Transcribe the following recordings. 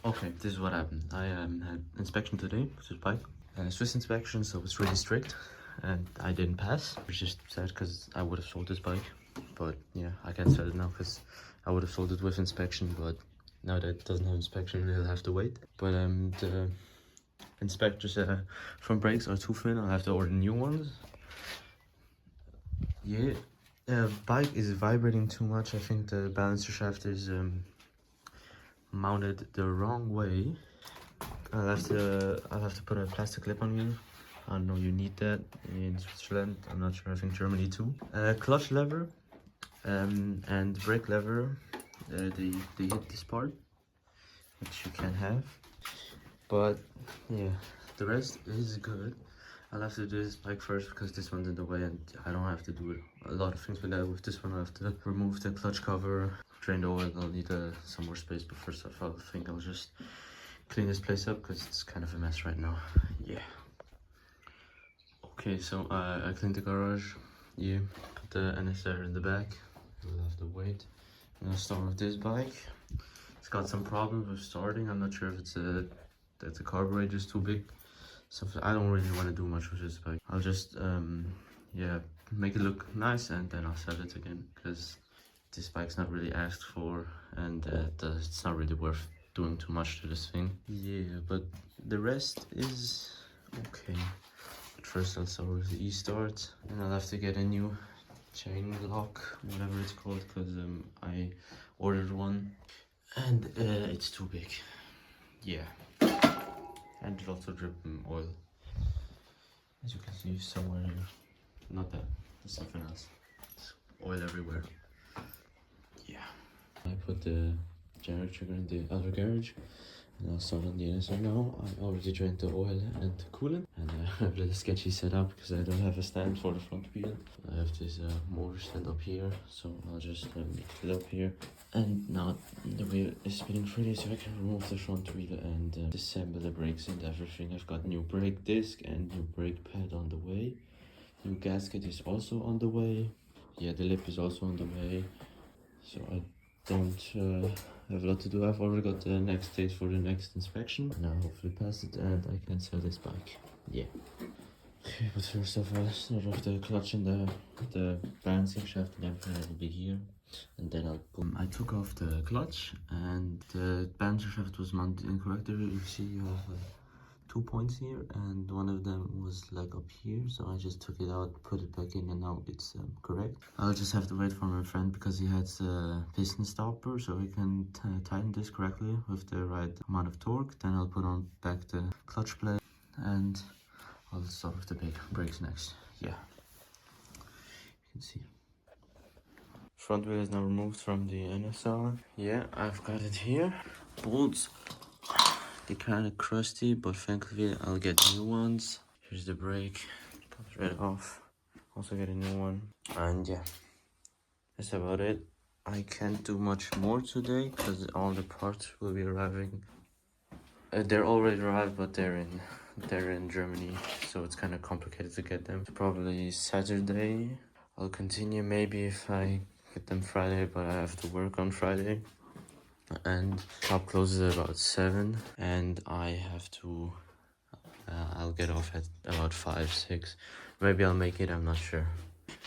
Okay, this is what happened. I had inspection today with this bike. Swiss inspection, so it's really strict, and I didn't pass. It's just sad because I would have sold this bike, but yeah, I can't sell it now because I would have sold it with inspection. But now that it doesn't have inspection, it'll have to wait. But the inspectors front brakes are too thin. I'll have to order new ones. Yeah, bike is vibrating too much. I think the balancer shaft is mounted the wrong way. I'll have to put a plastic clip on here. I don't know, you need that in Switzerland. I'm not sure, I think Germany too. Clutch lever and brake lever, they hit this part, which you can have. But yeah, the rest is good. I'll have to do this bike first because this one's in the way and I don't have to do a lot of things with that. With this one, I have to remove the clutch cover, drain the oil. I'll need some more space, but first off, I think I'll just clean this place up because it's kind of a mess right now. Yeah. Okay, so I cleaned the garage. Yeah, put the NSR in the back. We'll have to wait. I'm gonna start with this bike. It's got some problems with starting. I'm not sure if it's that the carburetor is too big. So I don't really want to do much with this bike. I'll just yeah, make it look nice and then I'll sell it again because this bike's not really asked for and it's not really worth doing too much to this thing. Yeah, but the rest is okay. But first I'll start with the e-start and I'll have to get a new chain lock, whatever it's called, because I ordered one and it's too big. Yeah, and it also dripping oil, as you can see somewhere here. Not that, there's something else. It's oil everywhere. Yeah, I put the generator trigger in the other garage and I'll start on the NSR now. I already drained the oil and the coolant and I have a little sketchy setup because I don't have a stand for the front wheel. I have this motor stand up here, so I'll just lift it up here. And now the wheel is spinning freely, so I can remove the front wheel and disassemble the brakes and everything. I've got new brake disc and new brake pad on the way. New gasket is also on the way. Yeah, the lip is also on the way. So I don't have a lot to do. I've already got the next date for the next inspection. Now hopefully pass it and I can sell this bike. Yeah. Okay, but first of all, start off the clutch and the balancing shaft and everything will be here. And then I'll put... I took off the clutch and the balancing shaft was mounted incorrectly. You see you have 2 points here and one of them was like up here, so I just took it out, put it back in, and now it's correct. I'll just have to wait for my friend because he has a piston stopper, so he can tighten this correctly with the right amount of torque. Then I'll put on back the clutch plate and I'll start with the big brakes next. Yeah, you can see front wheel is now removed from the NSR. Yeah, I've got it here. Bolts, they're kind of crusty, but thankfully I'll get new ones. Here's the brake, comes right off. Also get a new one. And yeah, that's about it. I can't do much more today because all the parts will be arriving. They're already arrived, but they're in Germany, so it's kind of complicated to get them. Probably Saturday. I'll continue maybe if I get them Friday, but I have to work on Friday. And shop closes at about 7 and I have to I'll get off at about 5, 6. Maybe I'll make it, I'm not sure.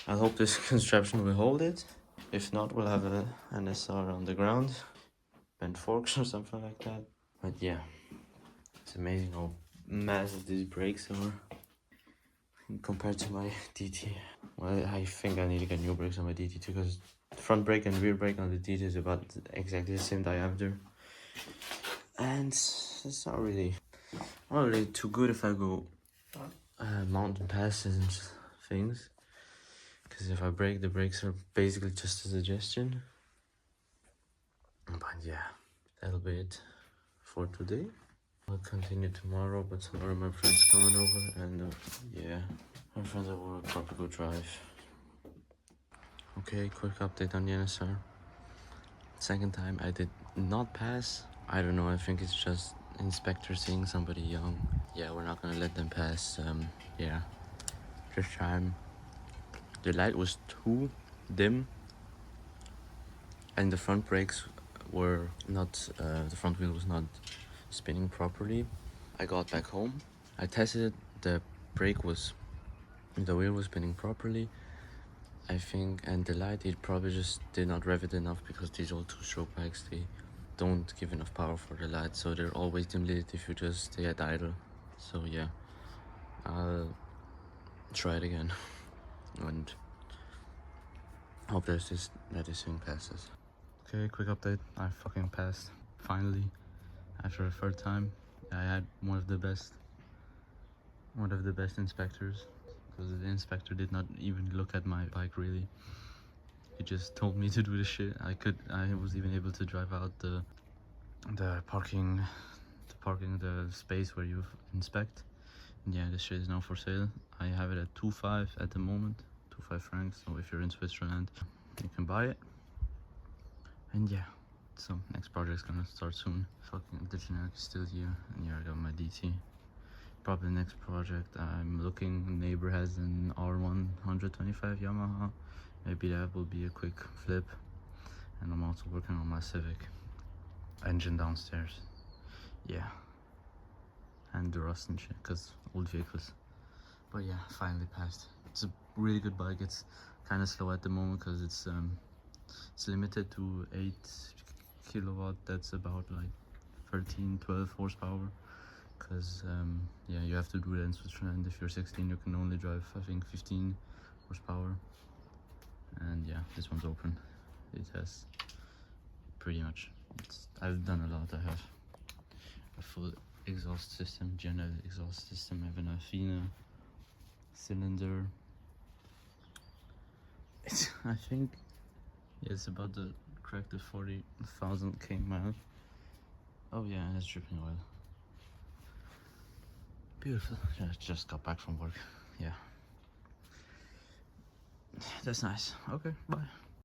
I hope this construction will hold it. If not, we'll have an NSR on the ground, bent forks or something like that. But yeah, it's amazing how massive these brakes are compared to my DT. Well, I think I need to get new brakes on my DT too, because the front brake and rear brake on the DT is about exactly the same diameter. And it's not really too good if I go mountain passes and things, because if I brake, the brakes are basically just a suggestion. But yeah, that'll be it for today. I'll continue tomorrow, but some of my friends coming over, and yeah, my friends at work, probably go drive. Okay, quick update on the NSR. Second time I did not pass. I don't know, I think it's just inspector seeing somebody young. Yeah, we're not gonna let them pass. Yeah, this time the light was too dim and the front brakes were not, the front wheel was not spinning properly. I got back home, I tested it, the wheel was spinning properly, I think, and the light, it probably just did not rev it enough because these old two-stroke bikes, they don't give enough power for the light, so they're always dim lit if you just stay at idle. So yeah, I'll try it again and hope that this thing passes. Okay, quick update. I fucking passed. Finally, after a third time. I had one of the best inspectors, because the inspector did not even look at my bike really. He just told me to do the shit. I was even able to drive out the parking the space where you inspect. And yeah, this shit is now for sale. I have it at 2.5 at the moment, 2.5 francs. So if you're in Switzerland, you can buy it. And yeah, so next project's gonna start soon. Fucking the generic is still here, and yeah, I got my DT. Probably next project I'm looking, neighbor has an R1 125 Yamaha. Maybe that will be a quick flip. And I'm also working on my Civic engine downstairs. Yeah, and the rust and shit, cause old vehicles. But yeah, finally passed. It's a really good bike. It's kind of slow at the moment because it's limited to 8 kilowatt. That's about like 13-12 horsepower. Because yeah, you have to do that in Switzerland. If you're 16, you can only drive, I think, 15 horsepower. And yeah, this one's open. It has pretty much, I've done a lot. I have a full exhaust system, general exhaust system. I have an Afina cylinder. I think it's about to crack the 40,000 km. Oh yeah, and it's dripping oil. Beautiful. Yeah, just got back from work. Yeah, that's nice. Okay, bye.